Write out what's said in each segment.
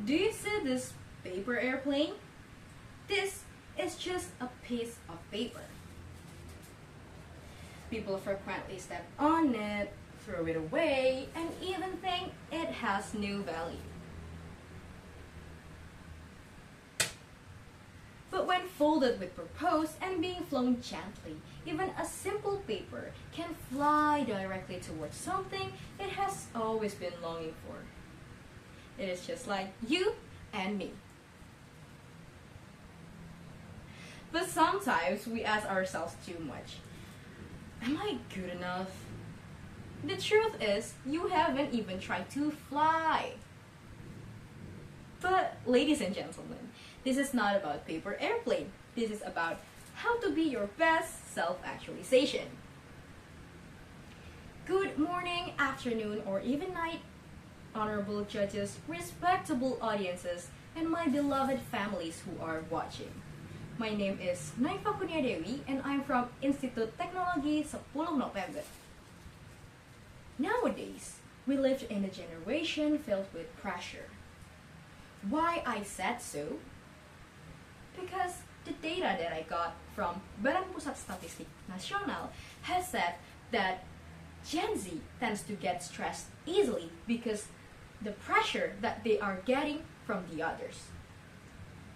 Do you see this paper airplane? This is just a piece of paper. People frequently step on it, throw it away, and even think it has no value. But when folded with purpose and being flown gently, even a simple paper can fly directly towards something it has always been longing for. It is just like you and me. But sometimes we ask ourselves too much. Am I good enough? The truth is, you haven't even tried to fly. But ladies and gentlemen, this is not about paper airplane. This is about how to be your best self-actualization. Good morning, afternoon, or even night, honorable judges, respectable audiences, and my beloved families who are watching. My name is Kurnia Dewi, and I'm from Institut Teknologi 10 November. Nowadays, we live in a generation filled with pressure. Why I said so? Because the data that I got from Badan Pusat Statistik Nasional has said that Gen Z tends to get stressed easily because the pressure that they are getting from the others.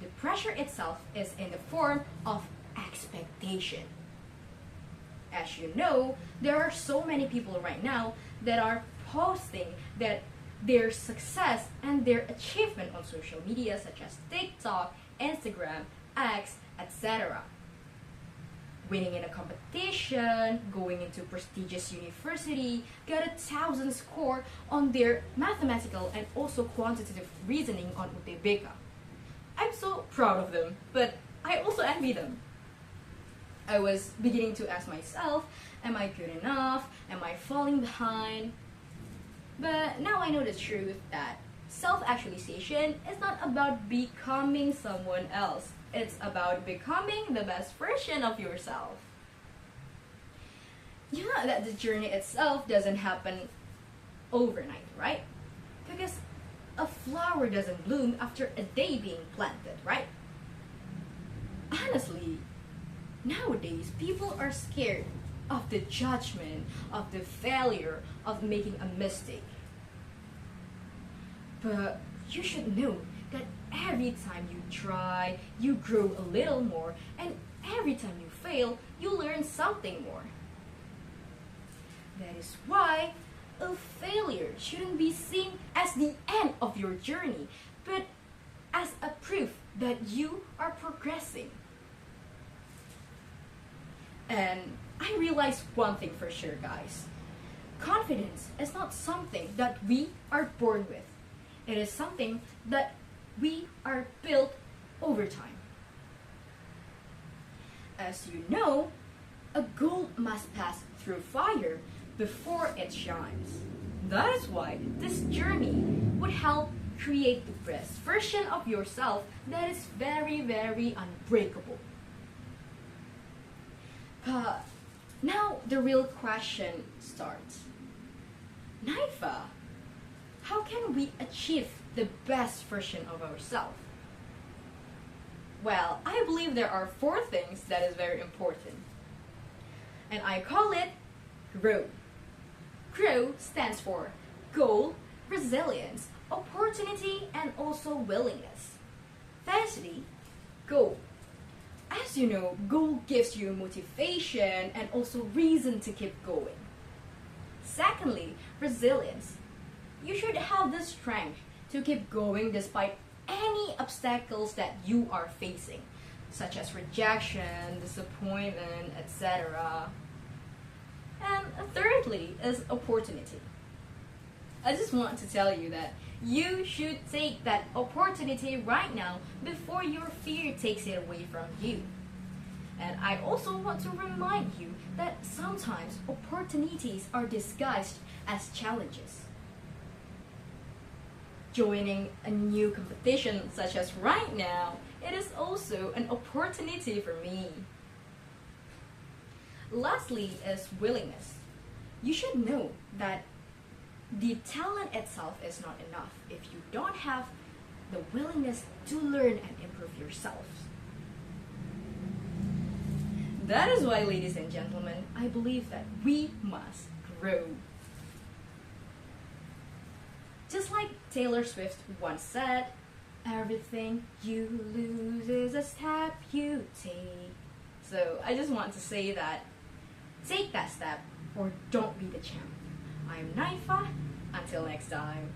The pressure itself is in the form of expectation. As you know, there are so many people right now that are posting that their success and their achievement on social media such as TikTok, Instagram, X, etc. Winning in a competition, going into prestigious university, got 1,000 score on their mathematical and also quantitative reasoning on UTBK. I'm so proud of them, but I also envy them. I was beginning to ask myself, am I good enough? Am I falling behind? But now I know the truth that self-actualization is not about becoming someone else. It's about becoming the best version of yourself. You know that the journey itself doesn't happen overnight, right? Because a flower doesn't bloom after a day being planted, right? Honestly, nowadays people are scared of the judgment, of the failure, of making a mistake. But you should know that every time you try, you grow a little more, and every time you fail, you learn something more. That is why a failure shouldn't be seen as the end of your journey, but as a proof that you are progressing. And I realized one thing for sure, guys. Confidence is not something that we are born with. It is something that we are built over time. As you know, a gold must pass through fire before it shines. That is why this journey would help create the best version of yourself that is very, very unbreakable. But now the real question starts. Naifa, how can we achieve the best version of ourselves? Well, I believe there are 4 things that is very important. And I call it GROW. GROW stands for goal, resilience, opportunity, and also willingness. Firstly, goal. As you know, goal gives you motivation and also reason to keep going. Secondly, resilience. You should have the strength to keep going despite any obstacles that you are facing, such as rejection, disappointment, etc. And thirdly is opportunity. I just want to tell you that you should take that opportunity right now before your fear takes it away from you. And I also want to remind you that sometimes opportunities are disguised as challenges. Joining a new competition such as right now, it is also an opportunity for me. Lastly is willingness. You should know that the talent itself is not enough if you don't have the willingness to learn and improve yourself. That is why, ladies and gentlemen, I believe that we must grow. Just like Taylor Swift once said, everything you lose is a step you take. So I just want to say that take that step or don't be the champ. I'm Naifa. Until next time.